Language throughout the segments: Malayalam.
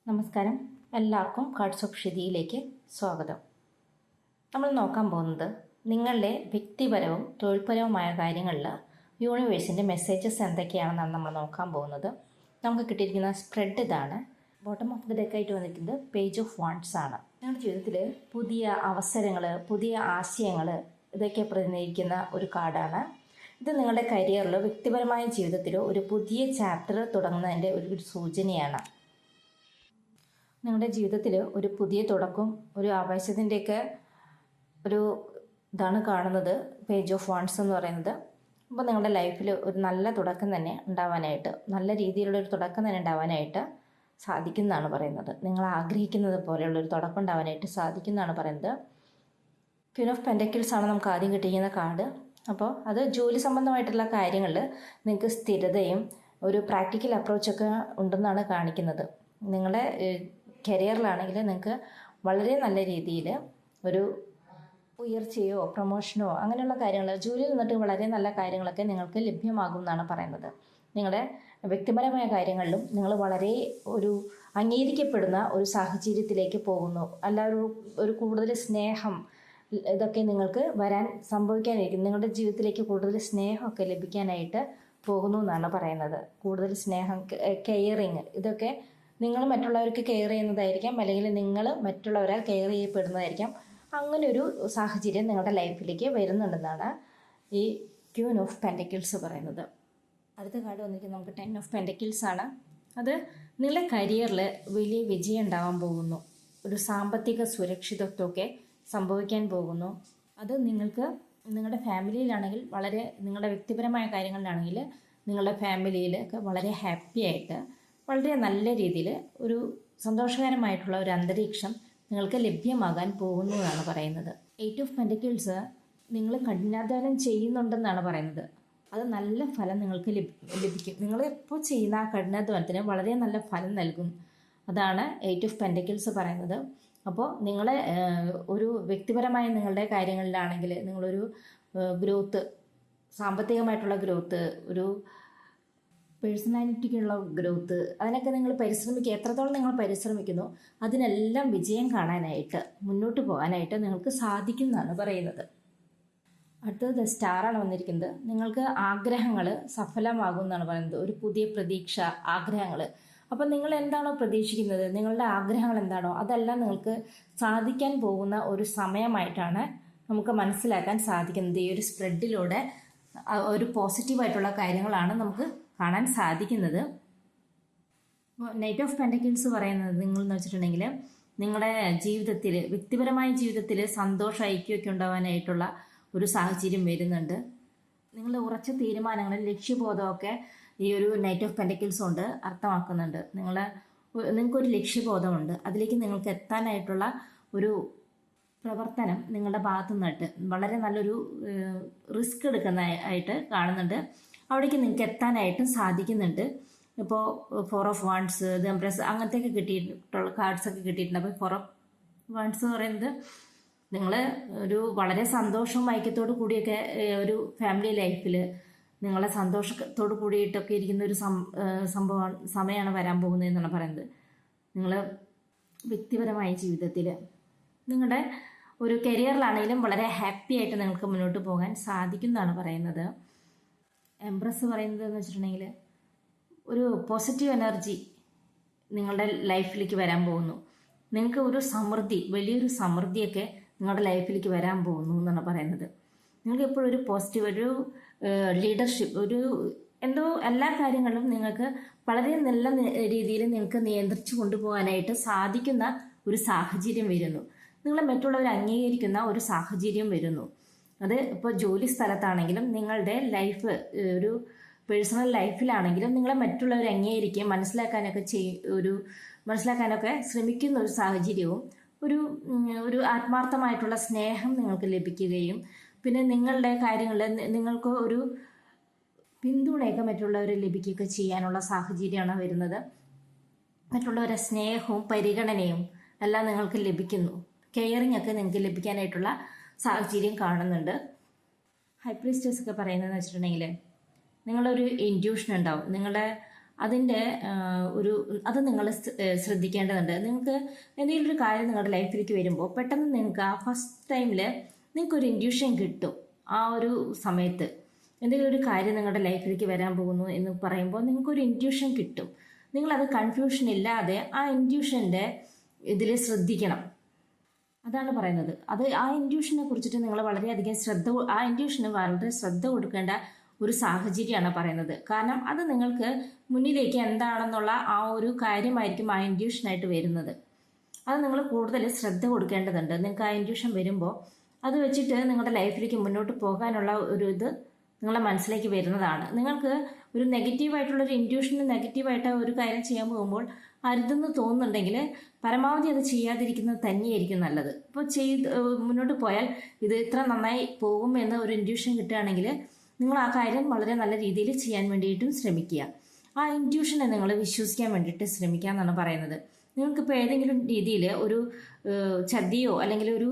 നമസ്കാരം, എല്ലാവർക്കും കാർഡ്സ് ഓഫ് ഷിതിയിലേക്ക് സ്വാഗതം. നമ്മൾ നോക്കാൻ പോകുന്നത് നിങ്ങളുടെ വ്യക്തിപരവും തൊഴിൽപരവുമായ കാര്യങ്ങളിൽ യൂണിവേഴ്സിൻ്റെ മെസ്സേജസ് എന്തൊക്കെയാണെന്നാണ് നമ്മൾ നോക്കാൻ പോകുന്നത്. നമുക്ക് കിട്ടിയിരിക്കുന്ന സ്പ്രെഡ് ഇതാണ്. ബോട്ടം ഓഫ് ദി ഡെക്കായിട്ട് വന്നിരിക്കുന്നത് പേജ് ഓഫ് വാണ്ട്സ് ആണ്. നിങ്ങളുടെ ജീവിതത്തിൽ പുതിയ അവസരങ്ങൾ, പുതിയ ആശയങ്ങൾ ഇതൊക്കെ പ്രതിനിധീകരിക്കുന്ന ഒരു കാർഡാണ്. ഇത് നിങ്ങളുടെ കരിയറിലോ വ്യക്തിപരമായ ജീവിതത്തിലോ ഒരു പുതിയ ചാപ്റ്റർ തുടങ്ങുന്നതിൻ്റെ ഒരു സൂചനയാണ്. നിങ്ങളുടെ ജീവിതത്തിൽ ഒരു പുതിയ തുടക്കം, ഒരു ആവേശത്തിൻ്റെയൊക്കെ ഒരു ഇതാണ് കാണുന്നത് പേജ് ഓഫ് വാണ്ട്സ് എന്ന് പറയുന്നത്. അപ്പോൾ നിങ്ങളുടെ ലൈഫിൽ ഒരു നല്ല തുടക്കം തന്നെ ഉണ്ടാവാനായിട്ട്, നല്ല രീതിയിലുള്ളൊരു തുടക്കം തന്നെ ഉണ്ടാവാനായിട്ട് സാധിക്കുന്നതാണ് പറയുന്നത്. നിങ്ങൾ ആഗ്രഹിക്കുന്നത് പോലെയുള്ളൊരു തുടക്കം ഉണ്ടാവാനായിട്ട് സാധിക്കുന്നതാണ് പറയുന്നത്. ക്വീൻ ഓഫ് പെൻറ്റക്കിൾസ് ആണ് നമുക്ക് ആദ്യം കിട്ടിയിരിക്കുന്ന കാർഡ്. അപ്പോൾ അത് ജോലി സംബന്ധമായിട്ടുള്ള കാര്യങ്ങളിൽ നിങ്ങൾക്ക് സ്ഥിരതയും ഒരു പ്രാക്ടിക്കൽ അപ്രോച്ചൊക്കെ ഉണ്ടെന്നാണ് കാണിക്കുന്നത്. നിങ്ങളുടെ കരിയറിലാണെങ്കിൽ നിങ്ങൾക്ക് വളരെ നല്ല രീതിയിൽ ഒരു ഉയർച്ചയോ പ്രൊമോഷനോ അങ്ങനെയുള്ള കാര്യങ്ങൾ, ജോലിയിൽ നിന്നിട്ട് വളരെ നല്ല കാര്യങ്ങളൊക്കെ നിങ്ങൾക്ക് ലഭ്യമാകും എന്നാണ് പറയുന്നത്. നിങ്ങളുടെ വ്യക്തിപരമായ കാര്യങ്ങളിലും നിങ്ങൾ വളരെ ഒരു അംഗീകരിക്കപ്പെടുന്ന ഒരു സാഹചര്യത്തിലേക്ക് പോകുന്നു. അല്ല ഒരു കൂടുതൽ സ്നേഹം ഇതൊക്കെ നിങ്ങൾക്ക് സംഭവിക്കാനായിരിക്കും. നിങ്ങളുടെ ജീവിതത്തിലേക്ക് കൂടുതൽ സ്നേഹമൊക്കെ ലഭിക്കാനായിട്ട് പോകുന്നു എന്നാണ് പറയുന്നത്. കൂടുതൽ സ്നേഹം, കെയറിങ്, ഇതൊക്കെ നിങ്ങൾ മറ്റുള്ളവർക്ക് കെയർ ചെയ്യുന്നതായിരിക്കാം, അല്ലെങ്കിൽ നിങ്ങൾ മറ്റുള്ളവരാൽ കെയർ ചെയ്യപ്പെടുന്നതായിരിക്കാം. അങ്ങനെ ഒരു സാഹചര്യം നിങ്ങളുടെ ലൈഫിലേക്ക് വരുന്നുണ്ടെന്നാണ് ഈ ക്വീൻ ഓഫ് പെൻറ്റക്കിൾസ് പറയുന്നത്. അടുത്ത കാർഡ് വന്നിരിക്കുന്നത് നമുക്ക് 10 ഓഫ് പെൻറ്റക്കിൾസ് ആണ്. അത് നിങ്ങളുടെ കരിയറിൽ വലിയ വിജയം ഉണ്ടാവാൻ പോകുന്നു. ഒരു സാമ്പത്തിക സുരക്ഷിതത്വമൊക്കെ സംഭവിക്കാൻ പോകുന്നു. അത് നിങ്ങൾക്ക് നിങ്ങളുടെ ഫാമിലിയിലാണെങ്കിൽ, വളരെ നിങ്ങളുടെ വ്യക്തിപരമായ കാര്യങ്ങളിലാണെങ്കിൽ നിങ്ങളുടെ ഫാമിലിയിലൊക്കെ വളരെ ഹാപ്പി ആയിട്ട് വളരെ നല്ല രീതിയിൽ ഒരു സന്തോഷകരമായിട്ടുള്ള ഒരു അന്തരീക്ഷം നിങ്ങൾക്ക് ലഭ്യമാകാൻ പോകുന്നു എന്നാണ് പറയുന്നത്. 8 ഓഫ് പെൻറ്റക്കിൾസ് നിങ്ങൾ കഠിനാധ്വാനം ചെയ്യുന്നുണ്ടെന്നാണ് പറയുന്നത്. അത് നല്ല ഫലം നിങ്ങൾക്ക് ലഭിക്കും. നിങ്ങൾ ഇപ്പോൾ ചെയ്യുന്ന ആ കഠിനാധ്വാനത്തിന് വളരെ നല്ല ഫലം നൽകും. അതാണ് 8 ഓഫ് പെൻറ്റക്കിൾസ് പറയുന്നത്. അപ്പോൾ നിങ്ങളെ ഒരു വ്യക്തിപരമായ നിങ്ങളുടെ കാര്യങ്ങളിലാണെങ്കിൽ നിങ്ങളൊരു ഗ്രോത്ത്, സാമ്പത്തികമായിട്ടുള്ള ഗ്രോത്ത്, ഒരു പേഴ്സണാലിറ്റിക്കുള്ള ഗ്രോത്ത്, അതിനൊക്കെ നിങ്ങൾ പരിശ്രമിക്കുക. എത്രത്തോളം നിങ്ങൾ പരിശ്രമിക്കുന്നു അതിനെല്ലാം വിജയം കാണാനായിട്ട്, മുന്നോട്ട് പോകാനായിട്ട് നിങ്ങൾക്ക് സാധിക്കുന്നതാണ് പറയുന്നത്. അടുത്തത് സ്റ്റാറാണ് വന്നിരിക്കുന്നത്. നിങ്ങൾക്ക് ആഗ്രഹങ്ങൾ സഫലമാകും എന്നാണ് പറയുന്നത്. ഒരു പുതിയ പ്രതീക്ഷ, ആഗ്രഹങ്ങൾ. അപ്പം നിങ്ങൾ എന്താണോ പ്രതീക്ഷിക്കുന്നത്, നിങ്ങളുടെ ആഗ്രഹങ്ങൾ എന്താണോ അതെല്ലാം നിങ്ങൾക്ക് സാധിക്കാൻ പോകുന്ന ഒരു സമയമായിട്ടാണ് നമുക്ക് മനസ്സിലാക്കാൻ സാധിക്കുന്നത്. ഈ ഒരു സ്പ്രെഡിലൂടെ ഒരു പോസിറ്റീവായിട്ടുള്ള കാര്യങ്ങളാണ് നമുക്ക് കാണാൻ സാധിക്കുന്നത്. നൈറ്റ് ഓഫ് പെൻറ്റക്കിൾസ് പറയുന്നത് നിങ്ങളെന്ന് വെച്ചിട്ടുണ്ടെങ്കിൽ നിങ്ങളുടെ ജീവിതത്തിൽ, വ്യക്തിപരമായ ജീവിതത്തിൽ സന്തോഷ ഐക്യമൊക്കെ ഉണ്ടാവാനായിട്ടുള്ള ഒരു സാഹചര്യം വരുന്നുണ്ട്. നിങ്ങളുടെ ഉറച്ച തീരുമാനങ്ങളിൽ ലക്ഷ്യബോധമൊക്കെ ഈ ഒരു നൈറ്റ് ഓഫ് പെൻറ്റക്കിൾസ് കൊണ്ട് അർത്ഥമാക്കുന്നുണ്ട്. നിങ്ങൾക്കൊരു ലക്ഷ്യബോധമുണ്ട്, അതിലേക്ക് നിങ്ങൾക്ക് എത്താനായിട്ടുള്ള ഒരു പ്രവർത്തനം നിങ്ങളുടെ ഭാഗത്തു നിന്നിട്ട് വളരെ നല്ലൊരു റിസ്ക് എടുക്കുന്നതായിട്ട് കാണുന്നുണ്ട്. അവിടേക്ക് നിങ്ങൾക്ക് എത്താനായിട്ടും സാധിക്കുന്നുണ്ട്. ഇപ്പോൾ 4 ഓഫ് വാണ്ട്സ്, ദ എംപ്രസ്, അങ്ങനത്തെയൊക്കെ കിട്ടിയിട്ടുള്ള കാർഡ്സൊക്കെ കിട്ടിയിട്ടുണ്ട്. അപ്പോൾ 4 ഓഫ് വാണ്ട്സ് എന്ന് പറയുന്നത് നിങ്ങൾ ഒരു വളരെ സന്തോഷവും ഐക്യത്തോടു കൂടിയൊക്കെ ഒരു ഫാമിലി ലൈഫിൽ നിങ്ങളെ സന്തോഷത്തോടു കൂടിയിട്ടൊക്കെ ഇരിക്കുന്ന ഒരു സമയമാണ് വരാൻ പോകുന്നത് എന്നാണ് പറയുന്നത്. നിങ്ങൾ വ്യക്തിപരമായ ജീവിതത്തിൽ നിങ്ങളുടെ ഒരു കരിയറിലാണെങ്കിലും വളരെ ഹാപ്പി ആയിട്ട് നിങ്ങൾക്ക് മുന്നോട്ട് പോകാൻ സാധിക്കുന്നതാണ് പറയുന്നത്. എംപ്രസ് പറയുന്നത് എന്ന് വെച്ചിട്ടുണ്ടെങ്കിൽ ഒരു പോസിറ്റീവ് എനർജി നിങ്ങളുടെ ലൈഫിലേക്ക് വരാൻ പോകുന്നു. നിങ്ങൾക്ക് ഒരു സമൃദ്ധി, വലിയൊരു സമൃദ്ധിയൊക്കെ നിങ്ങളുടെ ലൈഫിലേക്ക് വരാൻ പോകുന്നു എന്നാണ് പറയുന്നത്. നിങ്ങൾക്ക് എപ്പോഴും ഒരു പോസിറ്റീവ്, ഒരു ലീഡർഷിപ്പ്, ഒരു എന്തോ എല്ലാ കാര്യങ്ങളും നിങ്ങൾക്ക് വളരെ നല്ല രീതിയിൽ നിങ്ങൾക്ക് നിയന്ത്രിച്ചു കൊണ്ടുപോകാനായിട്ട് സാധിക്കുന്ന ഒരു സാഹചര്യം വരുന്നു. നിങ്ങളെ മറ്റുള്ളവർ അംഗീകരിക്കുന്ന ഒരു സാഹചര്യം വരുന്നു. അത് ഇപ്പോൾ ജോലി സ്ഥലത്താണെങ്കിലും നിങ്ങളുടെ ലൈഫ്, ഒരു പേഴ്സണൽ ലൈഫിലാണെങ്കിലും നിങ്ങളെ മറ്റുള്ളവർ അംഗീകരിക്കുകയും മനസ്സിലാക്കാനൊക്കെ ശ്രമിക്കുന്ന ഒരു സാഹചര്യവും ഒരു ആത്മാർത്ഥമായിട്ടുള്ള സ്നേഹം നിങ്ങൾക്ക് ലഭിക്കുകയും പിന്നെ നിങ്ങളുടെ കാര്യങ്ങളിൽ നിങ്ങൾക്ക് ഒരു പിന്തുണയൊക്കെ മറ്റുള്ളവരെ ലഭിക്കുകയൊക്കെ ചെയ്യാനുള്ള സാഹചര്യമാണ് വരുന്നത്. മറ്റുള്ളവരെ സ്നേഹവും പരിഗണനയും എല്ലാം നിങ്ങൾക്ക് ലഭിക്കുന്നു. കെയറിങ് ഒക്കെ നിങ്ങൾക്ക് ലഭിക്കാനായിട്ടുള്ള സാഹചര്യം കാണുന്നുണ്ട്. ഹൈ പ്രീസ്റ്റസ് ഒക്കെ പറയുന്നതെന്ന് വെച്ചിട്ടുണ്ടെങ്കിൽ നിങ്ങളൊരു ഇൻറ്റ്യൂഷൻ ഉണ്ടാവും. നിങ്ങളുടെ അതിൻ്റെ ഒരു അത് നിങ്ങൾ ശ്രദ്ധിക്കേണ്ടതുണ്ട്. നിങ്ങൾക്ക് എന്തെങ്കിലും ഒരു കാര്യം നിങ്ങളുടെ ലൈഫിലേക്ക് വരുമ്പോൾ പെട്ടെന്ന് നിങ്ങൾക്ക് ആ ഫസ്റ്റ് ടൈമിൽ നിങ്ങൾക്കൊരു ഇൻഡ്യൂഷൻ കിട്ടും. ആ ഒരു സമയത്ത് എന്തെങ്കിലും ഒരു കാര്യം നിങ്ങളുടെ ലൈഫിലേക്ക് വരാൻ പോകുന്നു എന്ന് പറയുമ്പോൾ നിങ്ങൾക്കൊരു ഇൻഡ്യൂഷൻ കിട്ടും. നിങ്ങളത് കൺഫ്യൂഷൻ ഇല്ലാതെ ആ ഇൻഡ്യൂഷൻ്റെ ഇതിൽ ശ്രദ്ധിക്കണം. അതാണ് പറയുന്നത്. അത് ആ ഇൻഡ്യൂഷനെ കുറിച്ചിട്ട് നിങ്ങൾ വളരെയധികം ആ ഇൻഡ്യൂഷന് വളരെ ശ്രദ്ധ കൊടുക്കേണ്ട ഒരു സാഹചര്യമാണ് പറയുന്നത്. കാരണം അത് നിങ്ങൾക്ക് മുന്നിലേക്ക് എന്താണെന്നുള്ള ആ ഒരു കാര്യമായിരിക്കും ആ ഇൻഡ്യൂഷനായിട്ട് വരുന്നത്. അത് നിങ്ങൾ കൂടുതൽ ശ്രദ്ധ കൊടുക്കേണ്ടതുണ്ട്. നിങ്ങൾക്ക് ആ ഇൻഡ്യൂഷൻ വരുമ്പോൾ അത് വെച്ചിട്ട് നിങ്ങളുടെ ലൈഫിലേക്ക് മുന്നോട്ട് പോകാനുള്ള ഒരു ഇത് നിങ്ങളുടെ മനസ്സിലേക്ക് വരുന്നതാണ്. നിങ്ങൾക്ക് ഒരു നെഗറ്റീവായിട്ടുള്ളൊരു ഇൻഡ്യൂഷന് നെഗറ്റീവായിട്ട് ഒരു കാര്യം ചെയ്യാൻ പോകുമ്പോൾ അരുതെന്ന് തോന്നുന്നുണ്ടെങ്കിൽ പരമാവധി അത് ചെയ്യാതിരിക്കുന്നത് തന്നെയായിരിക്കും നല്ലത്. ഇപ്പോൾ മുന്നോട്ട് പോയാൽ ഇത് ഇത്ര നന്നായി പോകും എന്ന ഒരു ഇൻഡ്യൂഷൻ കിട്ടുകയാണെങ്കിൽ നിങ്ങൾ ആ കാര്യം വളരെ നല്ല രീതിയിൽ ചെയ്യാൻ വേണ്ടിയിട്ടും ശ്രമിക്കുക. ആ ഇൻഡ്യൂഷനെ നിങ്ങൾ വിശ്വസിക്കാൻ വേണ്ടിയിട്ട് ശ്രമിക്കുക എന്നാണ് പറയുന്നത്. നിങ്ങൾക്കിപ്പോൾ ഏതെങ്കിലും രീതിയിൽ ഒരു ചതിയോ അല്ലെങ്കിൽ ഒരു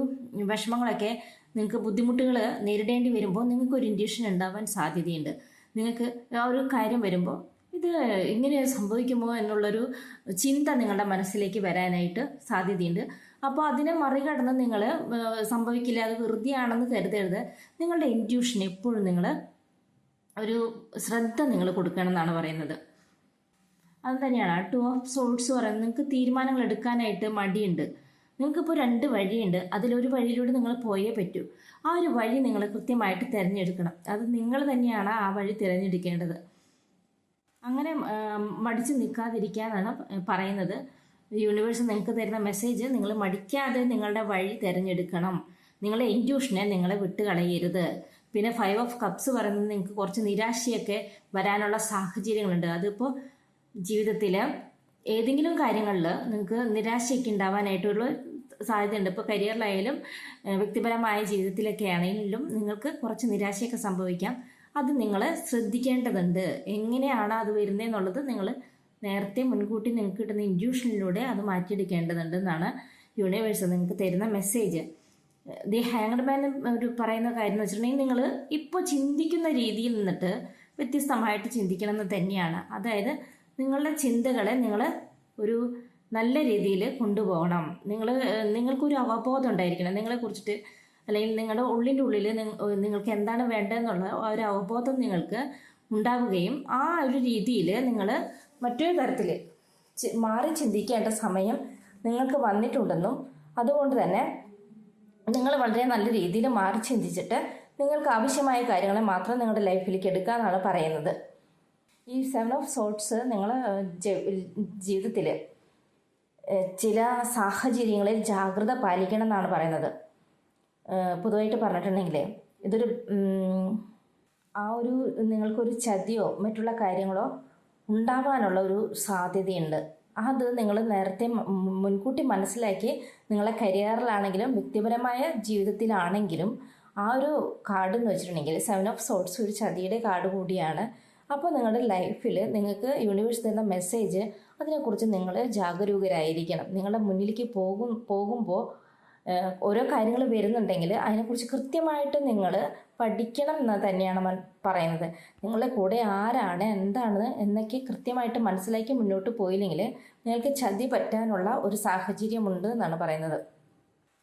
വിഷമങ്ങളൊക്കെ നിങ്ങൾക്ക് ബുദ്ധിമുട്ടുകൾ നേരിടേണ്ടി വരുമ്പോൾ നിങ്ങൾക്കൊരു ഇൻഡ്യൂഷൻ ഉണ്ടാവാൻ സാധ്യതയുണ്ട്. നിങ്ങൾക്ക് ആ ഒരു കാര്യം വരുമ്പോൾ ഇത് ഇങ്ങനെ സംഭവിക്കുമോ എന്നുള്ളൊരു ചിന്ത നിങ്ങളുടെ മനസ്സിലേക്ക് വരാനായിട്ട് സാധ്യതയുണ്ട്. അപ്പോൾ അതിനെ മറികടന്ന് നിങ്ങൾ സംഭവിക്കില്ല, അത് വെറുതെയാണെന്ന് കരുതരുത്. നിങ്ങളുടെ ഇൻഡ്യൂഷൻ എപ്പോഴും നിങ്ങൾ ഒരു ശ്രദ്ധ നിങ്ങൾ കൊടുക്കണം എന്നാണ് പറയുന്നത്. അത് തന്നെയാണ് 2 ഓഫ് സോൾട്സ് പറയുന്നത്. നിങ്ങൾക്ക് തീരുമാനങ്ങൾ എടുക്കാനായിട്ട് മടിയുണ്ട്. നിങ്ങൾക്കിപ്പോൾ 2 വഴിയുണ്ട്. അതിലൊരു വഴിയിലൂടെ നിങ്ങൾ പോയേ പറ്റൂ. ആ ഒരു വഴി നിങ്ങൾ കൃത്യമായിട്ട് തിരഞ്ഞെടുക്കണം. അത് നിങ്ങൾ തന്നെയാണ് ആ വഴി തിരഞ്ഞെടുക്കേണ്ടത്. അങ്ങനെ മടിച്ച് നിൽക്കാതിരിക്കാനാണ് പറയുന്നത്. യൂണിവേഴ്സ് നിങ്ങൾക്ക് തരുന്ന മെസ്സേജ്, നിങ്ങൾ മടിക്കാതെ നിങ്ങളുടെ വഴി തിരഞ്ഞെടുക്കണം. നിങ്ങളെ ഇൻഡ്യൂഷനെ നിങ്ങളെ വിട്ട് കളയരുത്. പിന്നെ 5 ഓഫ് കപ്സ് പറയുന്നത് നിങ്ങൾക്ക് കുറച്ച് നിരാശയൊക്കെ വരാനുള്ള സാഹചര്യങ്ങളുണ്ട്. അതിപ്പോൾ ജീവിതത്തിൽ ഏതെങ്കിലും കാര്യങ്ങളിൽ നിങ്ങൾക്ക് നിരാശയൊക്കെ ഉണ്ടാവാനായിട്ടുള്ള സാധ്യതയുണ്ട്. ഇപ്പോൾ കരിയറിലായാലും വ്യക്തിപരമായ ജീവിതത്തിലൊക്കെ ആണെങ്കിലും നിങ്ങൾക്ക് കുറച്ച് നിരാശയൊക്കെ സംഭവിക്കാം. അത് നിങ്ങൾ ശ്രദ്ധിക്കേണ്ടതുണ്ട്. എങ്ങനെയാണ് അത് വരുന്നതെന്നുള്ളത് നിങ്ങൾ നേരത്തെ മുൻകൂട്ടി നിങ്ങൾക്ക് കിട്ടുന്ന ഇൻഡ്യൂഷനിലൂടെ അത് മാറ്റിയെടുക്കേണ്ടതുണ്ട് എന്നാണ് യൂണിവേഴ്സ് നിങ്ങൾക്ക് തരുന്ന മെസ്സേജ്. ദി ഹാങ്ഡ് മാൻ ഒരു പറയുന്ന കാര്യം എന്ന് വെച്ചിട്ടുണ്ടെങ്കിൽ നിങ്ങൾ ഇപ്പോൾ ചിന്തിക്കുന്ന രീതിയിൽ നിന്നിട്ട് വ്യത്യസ്തമായിട്ട് ചിന്തിക്കണം എന്ന് തന്നെയാണ്. അതായത് നിങ്ങളുടെ ചിന്തകളെ നിങ്ങൾ ഒരു നല്ല രീതിയിൽ കൊണ്ടുപോകണം. നിങ്ങൾക്കൊരു അവബോധം ഉണ്ടായിരിക്കണം നിങ്ങളെക്കുറിച്ചിട്ട്, അല്ലെങ്കിൽ നിങ്ങളുടെ ഉള്ളിൻ്റെ ഉള്ളിൽ നിങ്ങൾക്ക് എന്താണ് വേണ്ടതെന്നുള്ള ഒരു അവബോധം നിങ്ങൾക്ക് ഉണ്ടാവുകയും ആ ഒരു രീതിയിൽ നിങ്ങൾ മറ്റൊരു തരത്തിൽ മാറി ചിന്തിക്കേണ്ട സമയം നിങ്ങൾക്ക് വന്നിട്ടുണ്ടെന്നും അതുകൊണ്ട് തന്നെ നിങ്ങൾ വളരെ നല്ല രീതിയിൽ മാറി ചിന്തിച്ചിട്ട് നിങ്ങൾക്ക് ആവശ്യമായ കാര്യങ്ങളെ മാത്രം നിങ്ങളുടെ ലൈഫിലേക്ക് എടുക്കാമെന്നാണ് പറയുന്നത്. ഈ 7 ഓഫ് സോൾട്സ് നിങ്ങൾ ജീവിതത്തിൽ ചില സാഹചര്യങ്ങളിൽ ജാഗ്രത പാലിക്കണം എന്നാണ് പറയുന്നത്. പൊതുവായിട്ട് പറഞ്ഞിട്ടുണ്ടെങ്കിൽ ഇതൊരു ആ ഒരു നിങ്ങൾക്കൊരു ചതിയോ മറ്റുള്ള കാര്യങ്ങളോ ഉണ്ടാവാനുള്ള ഒരു സാധ്യതയുണ്ട്. അത് നിങ്ങൾ നേരത്തെ മുൻകൂട്ടി മനസ്സിലാക്കി നിങ്ങളെ കരിയറിലാണെങ്കിലും വ്യക്തിപരമായ ജീവിതത്തിലാണെങ്കിലും ആ ഒരു കാർഡ് എന്ന് വെച്ചിട്ടുണ്ടെങ്കിൽ 7 ഓഫ് സോൾട്സ് ഒരു ചതിയുടെ കാർഡ് കൂടിയാണ്. അപ്പോൾ നിങ്ങളുടെ ലൈഫിൽ നിങ്ങൾക്ക് യൂണിവേഴ്സ് തരുന്ന മെസ്സേജ് അതിനെക്കുറിച്ച് നിങ്ങൾ ജാഗരൂകരായിരിക്കണം. നിങ്ങളുടെ മുന്നിലേക്ക് പോകുമ്പോൾ ഓരോ കാര്യങ്ങൾ വരുന്നുണ്ടെങ്കിൽ അതിനെക്കുറിച്ച് കൃത്യമായിട്ട് നിങ്ങൾ പഠിക്കണം എന്ന് തന്നെയാണ് പറയുന്നത്. നിങ്ങളുടെ കൂടെ ആരാണ് എന്താണ് എന്നൊക്കെ കൃത്യമായിട്ട് മനസ്സിലാക്കി മുന്നോട്ട് പോയില്ലെങ്കിൽ നിങ്ങൾക്ക് ചതി പറ്റാനുള്ള ഒരു സാഹചര്യമുണ്ട് എന്നാണ് പറയുന്നത്.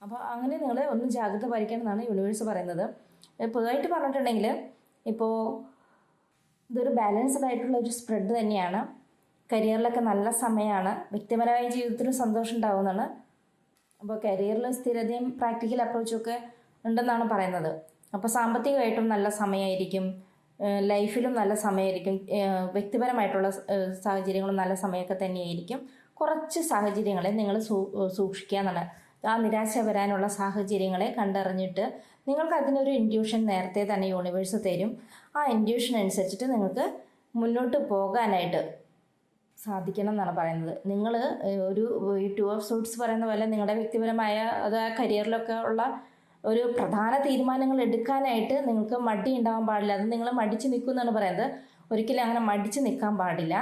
അപ്പോൾ അങ്ങനെ നിങ്ങൾ ഒന്ന് ജാഗ്രത പാലിക്കണം എന്നാണ് യൂണിവേഴ്സ് പറയുന്നത്. പൊതുവായിട്ട് പറഞ്ഞിട്ടുണ്ടെങ്കിൽ ഇപ്പോൾ ഇതൊരു ബാലൻസ്ഡ് ആയിട്ടുള്ള ഒരു സ്പ്രെഡ് തന്നെയാണ്. കരിയറിലൊക്കെ നല്ല സമയമാണ്. വ്യക്തിപരമായ ജീവിതത്തിലും സന്തോഷം ഉണ്ടാവുന്നതാണ്. അപ്പോൾ കരിയറിൽ സ്ഥിരതയും പ്രാക്ടിക്കൽ അപ്രോച്ചൊക്കെ ഉണ്ടെന്നാണ് പറയുന്നത്. അപ്പോൾ സാമ്പത്തികമായിട്ടും നല്ല സമയമായിരിക്കും, ലൈഫിലും നല്ല സമയമായിരിക്കും, വ്യക്തിപരമായിട്ടുള്ള സാഹചര്യങ്ങളും നല്ല സമയമൊക്കെ തന്നെയായിരിക്കും. കുറച്ച് സാഹചര്യങ്ങളെ നിങ്ങൾ സൂക്ഷിക്കുക എന്നാണ്. ആ നിരാശ വരാനുള്ള സാഹചര്യങ്ങളെ കണ്ടറിഞ്ഞിട്ട് നിങ്ങൾക്ക് അതിനൊരു ഇൻഡ്യൂഷൻ നേരത്തെ തന്നെ യൂണിവേഴ്സ് തരും. ആ ഇൻഡ്യൂഷൻ അനുസരിച്ചിട്ട് നിങ്ങൾക്ക് മുന്നോട്ട് പോകാനായിട്ട് സാധിക്കണം എന്നാണ് പറയുന്നത്. നിങ്ങൾ ഒരു 2 ഓഫ് സോൾട്സ് പറയുന്ന പോലെ നിങ്ങളുടെ വ്യക്തിപരമായ അത് കരിയറിലൊക്കെ ഉള്ള ഒരു പ്രധാന തീരുമാനങ്ങൾ എടുക്കാനായിട്ട് നിങ്ങൾക്ക് മടി ഉണ്ടാവാൻ പാടില്ല. അത് നിങ്ങൾ മടിച്ച് നിൽക്കും എന്നാണ് പറയുന്നത്. ഒരിക്കലും അങ്ങനെ മടിച്ച് നിൽക്കാൻ പാടില്ല.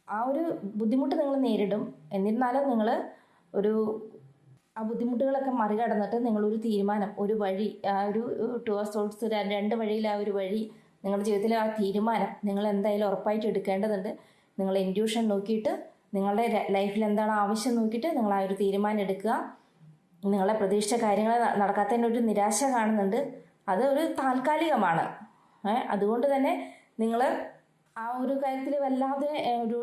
ആ ഒരു ബുദ്ധിമുട്ട് നിങ്ങൾ നേരിടും. എന്നിരുന്നാലും നിങ്ങൾ ആ ബുദ്ധിമുട്ടുകളൊക്കെ മറികടന്നിട്ട് നിങ്ങളൊരു തീരുമാനം, ഒരു വഴി, ആ ഒരു 2 ഓഫ് സോൾട്സ് 2 വഴിയിൽ ആ ഒരു വഴി നിങ്ങളുടെ ജീവിതത്തിലെ ആ തീരുമാനം നിങ്ങൾ എന്തായാലും ഉറപ്പായിട്ട് എടുക്കേണ്ടതുണ്ട്. നിങ്ങളുടെ ഇൻറ്റ്യൂഷൻ നോക്കിയിട്ട് നിങ്ങളുടെ ലൈഫിൽ എന്താണ് ആവശ്യം നോക്കിയിട്ട് നിങ്ങൾ ആ ഒരു തീരുമാനം എടുക്കുക. നിങ്ങളെ പ്രതീക്ഷിച്ച കാര്യങ്ങൾ നടക്കാത്തതിൻ്റെ ഒരു നിരാശ കാണുന്നുണ്ട്, അത് ഒരു താൽക്കാലികമാണ്. അതുകൊണ്ട് തന്നെ നിങ്ങൾ ആ ഒരു കാര്യത്തിൽ വല്ലാതെ ഒരു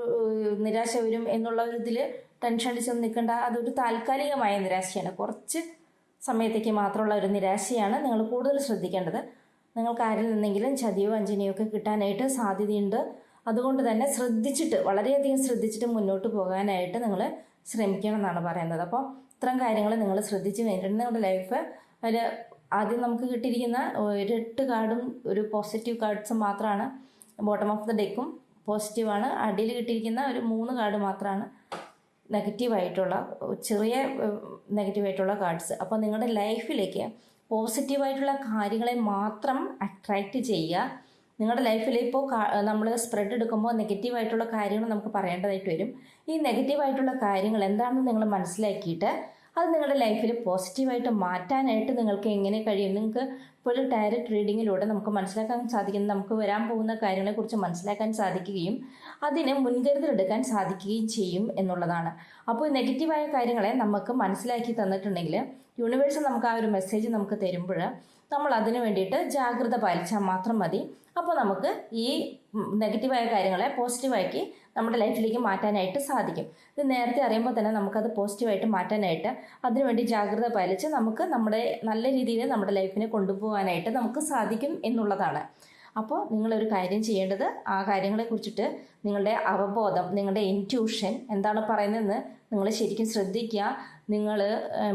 നിരാശ വരും എന്നുള്ള ഒരു ഇതിൽ ടെൻഷൻ അടിച്ചൊന്നും നിൽക്കേണ്ട. അതൊരു താൽക്കാലികമായ നിരാശയാണ്, കുറച്ച് സമയത്തേക്ക് മാത്രമുള്ള ഒരു നിരാശയാണ്. നിങ്ങൾ കൂടുതൽ ശ്രദ്ധിക്കേണ്ടത്. നിങ്ങൾക്ക് ആരിൽ നിന്നെങ്കിലും ചതിയോ വഞ്ചനയോ ഒക്കെ കിട്ടാനായിട്ട് സാധ്യതയുണ്ട്. അതുകൊണ്ട് തന്നെ ശ്രദ്ധിച്ചിട്ട്, വളരെയധികം ശ്രദ്ധിച്ചിട്ട് മുന്നോട്ട് പോകാനായിട്ട് നിങ്ങൾ ശ്രമിക്കണം എന്നാണ് പറയുന്നത്. അപ്പോൾ ഇത്തരം കാര്യങ്ങൾ നിങ്ങൾ ശ്രദ്ധിച്ച് കഴിഞ്ഞിട്ട് നിങ്ങളുടെ ലൈഫ് അതിൽ ആദ്യം നമുക്ക് കിട്ടിയിരിക്കുന്ന ഒരു 8 കാർഡും ഒരു പോസിറ്റീവ് കാർഡ്സും മാത്രമാണ്. ബോട്ടം ഓഫ് ദ ഡെക്കും പോസിറ്റീവാണ്. അടിയിൽ കിട്ടിയിരിക്കുന്ന ഒരു 3 കാർഡ് മാത്രമാണ് നെഗറ്റീവായിട്ടുള്ള, ചെറിയ നെഗറ്റീവായിട്ടുള്ള കാർഡ്സ്. അപ്പോൾ നിങ്ങളുടെ ലൈഫിലേക്ക് പോസിറ്റീവായിട്ടുള്ള കാര്യങ്ങളെ മാത്രം അട്രാക്റ്റ് ചെയ്യുക. നിങ്ങളുടെ ലൈഫിൽ ഇപ്പോൾ നമ്മൾ സ്പ്രെഡ് എടുക്കുമ്പോൾ നെഗറ്റീവായിട്ടുള്ള കാര്യങ്ങൾ നമുക്ക് പറയേണ്ടതായിട്ട് വരും. ഈ നെഗറ്റീവായിട്ടുള്ള കാര്യങ്ങൾ എന്താണെന്ന് നിങ്ങൾ മനസ്സിലാക്കിയിട്ട് അത് നിങ്ങളുടെ ലൈഫിൽ പോസിറ്റീവായിട്ട് മാറ്റാനായിട്ട് നിങ്ങൾക്ക് എങ്ങനെ കഴിയും? നിങ്ങൾക്ക് ഇപ്പോൾ ഒരു ഡയറക്റ്റ് റീഡിങ്ങിലൂടെ നമുക്ക് മനസ്സിലാക്കാൻ സാധിക്കും, നമുക്ക് വരാൻ പോകുന്ന കാര്യങ്ങളെക്കുറിച്ച് മനസ്സിലാക്കാൻ സാധിക്കുകയും അതിന് മുൻകരുതലെടുക്കാൻ സാധിക്കുകയും ചെയ്യും എന്നുള്ളതാണ്. അപ്പോൾ നെഗറ്റീവായ കാര്യങ്ങളെ നമുക്ക് മനസ്സിലാക്കി തന്നിട്ടുണ്ടെങ്കിൽ യൂണിവേഴ്സ് നമുക്ക് ആ ഒരു മെസ്സേജ് നമുക്ക് തരുമ്പോൾ നമ്മൾ അതിന് വേണ്ടിയിട്ട് ജാഗ്രത പാലിച്ചാൽ മാത്രം മതി. അപ്പോൾ നമുക്ക് ഈ നെഗറ്റീവായ കാര്യങ്ങളെ പോസിറ്റീവാക്കി നമ്മുടെ ലൈഫിലേക്ക് മാറ്റാനായിട്ട് സാധിക്കും. ഇത് നേരത്തെ അറിയുമ്പോൾ തന്നെ നമുക്കത് പോസിറ്റീവായിട്ട് മാറ്റാനായിട്ട് അതിനുവേണ്ടി ജാഗ്രത പാലിച്ച് നമുക്ക് നമ്മുടെ നല്ല രീതിയിൽ നമ്മുടെ ലൈഫിനെ കൊണ്ടുപോകാനായിട്ട് നമുക്ക് സാധിക്കും എന്നുള്ളതാണ്. അപ്പോൾ നിങ്ങളൊരു കാര്യം ചെയ്യേണ്ടത്, ആ കാര്യങ്ങളെക്കുറിച്ചിട്ട് നിങ്ങളുടെ അവബോധം, നിങ്ങളുടെ ഇൻറ്റ്യൂഷൻ എന്താണ് പറയുന്നതെന്ന് നിങ്ങൾ ശരിക്കും ശ്രദ്ധിക്കുക. നിങ്ങൾ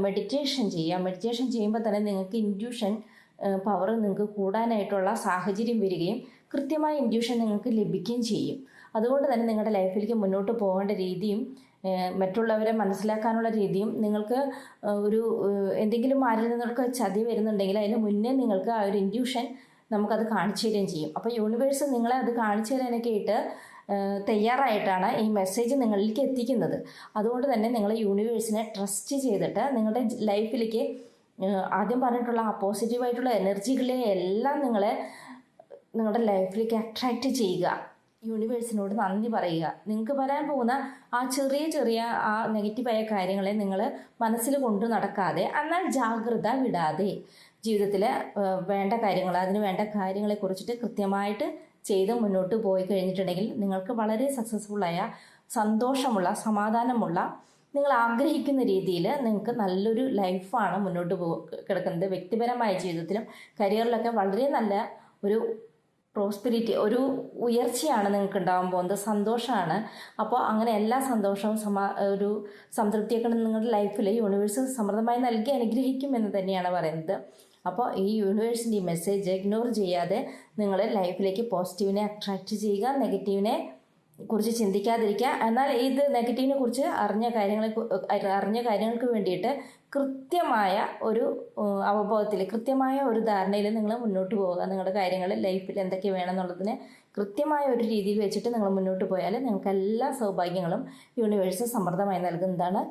മെഡിറ്റേഷൻ ചെയ്യുക. മെഡിറ്റേഷൻ ചെയ്യുമ്പോൾ തന്നെ നിങ്ങൾക്ക് ഇൻറ്റ്യൂഷൻ പവർ നിങ്ങൾക്ക് കൂടാനായിട്ടുള്ള സാഹചര്യം വരികയും കൃത്യമായ ഇൻറ്റ്യൂഷൻ നിങ്ങൾക്ക് ലഭിക്കുകയും ചെയ്യും. അതുകൊണ്ട് തന്നെ നിങ്ങളുടെ ലൈഫിലേക്ക് മുന്നോട്ട് പോകേണ്ട രീതിയും മറ്റുള്ളവരെ മനസ്സിലാക്കാനുള്ള രീതിയും, നിങ്ങൾക്ക് ഒരു എന്തെങ്കിലും ആരിൽ നിന്നൊക്കെ ചതി വരുന്നുണ്ടെങ്കിൽ അതിന് മുന്നേ നിങ്ങൾക്ക് ആ ഒരു ഇൻറ്റ്യൂഷൻ നമുക്കത് കാണിച്ചു തരികയും ചെയ്യും. അപ്പോൾ യൂണിവേഴ്സ് നിങ്ങളെ അത് കാണിച്ചു തരാനൊക്കെ ആയിട്ട് തയ്യാറായിട്ടാണ് ഈ മെസ്സേജ് നിങ്ങളിലേക്ക് എത്തിക്കുന്നത്. അതുകൊണ്ട് തന്നെ നിങ്ങൾ യൂണിവേഴ്സിനെ ട്രസ്റ്റ് ചെയ്തിട്ട് നിങ്ങളുടെ ലൈഫിലേക്ക് ആദ്യം പറഞ്ഞിട്ടുള്ള ആ പോസിറ്റീവായിട്ടുള്ള എനർജികളെ എല്ലാം നിങ്ങളുടെ ലൈഫിലേക്ക് അട്രാക്റ്റ് ചെയ്യുക. യൂണിവേഴ്സിനോട് നന്ദി പറയുക. നിങ്ങൾക്ക് വരാൻ പോകുന്ന ആ ചെറിയ ആ നെഗറ്റീവായ കാര്യങ്ങളെ നിങ്ങൾ മനസ്സിൽ കൊണ്ടു നടക്കാതെ, എന്നാൽ ജാഗ്രത വിടാതെ ജീവിതത്തിൽ വേണ്ട കാര്യങ്ങൾ, അതിന് വേണ്ട കാര്യങ്ങളെ കുറിച്ചിട്ട് കൃത്യമായിട്ട് ചെയ്ത് മുന്നോട്ട് പോയി കഴിഞ്ഞിട്ടുണ്ടെങ്കിൽ നിങ്ങൾക്ക് വളരെ സക്സസ്ഫുള്ളായ, സന്തോഷമുള്ള, സമാധാനമുള്ള, നിങ്ങൾ ആഗ്രഹിക്കുന്ന രീതിയിൽ നിങ്ങൾക്ക് നല്ലൊരു ലൈഫാണ് മുന്നോട്ട് കിടക്കുന്നത്. വ്യക്തിപരമായ ജീവിതത്തിലും കരിയറിലൊക്കെ വളരെ നല്ല ഒരു പ്രോസ്പെരിറ്റി, ഒരു ഉയർച്ചയാണ് നിങ്ങൾക്ക് ഉണ്ടാകാൻ പോകുന്നത്. സന്തോഷമാണ്. അപ്പോൾ അങ്ങനെ എല്ലാ സന്തോഷവും ഒരു സംതൃപ്തിയൊക്കെ നിങ്ങളുടെ ലൈഫിൽ യൂണിവേഴ്സ് സമൃദ്ധമായി നൽകി അനുഗ്രഹിക്കും എന്ന് തന്നെയാണ് പറയുന്നത്. അപ്പോൾ ഈ യൂണിവേഴ്സിൻ്റെ ഈ മെസ്സേജ് ഇഗ്നോർ ചെയ്യാതെ നിങ്ങൾ ലൈഫിലേക്ക് പോസിറ്റീവിനെ അട്രാക്റ്റ് ചെയ്യുക, നെഗറ്റീവിനെ കുറിച്ച് ചിന്തിക്കാതിരിക്കുക. എന്നാൽ ഇത് നെഗറ്റീവിനെ കുറിച്ച് അറിഞ്ഞ കാര്യങ്ങൾക്ക് വേണ്ടിയിട്ട് കൃത്യമായ ഒരു അവബോധത്തിൽ, കൃത്യമായ ഒരു ധാരണയിൽ നിങ്ങൾ മുന്നോട്ട് പോവുക. നിങ്ങളുടെ കാര്യങ്ങൾ ലൈഫിൽ എന്തൊക്കെ വേണമെന്നുള്ളതിന് കൃത്യമായ ഒരു രീതിയിൽ വെച്ചിട്ട് നിങ്ങൾ മുന്നോട്ട് പോയാൽ നിങ്ങൾക്ക് എല്ലാ സൗഭാഗ്യങ്ങളും യൂണിവേഴ്സ് സമൃദ്ധമായി നൽകുന്നതാണ്.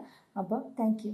അപ്പോൾ താങ്ക് യു.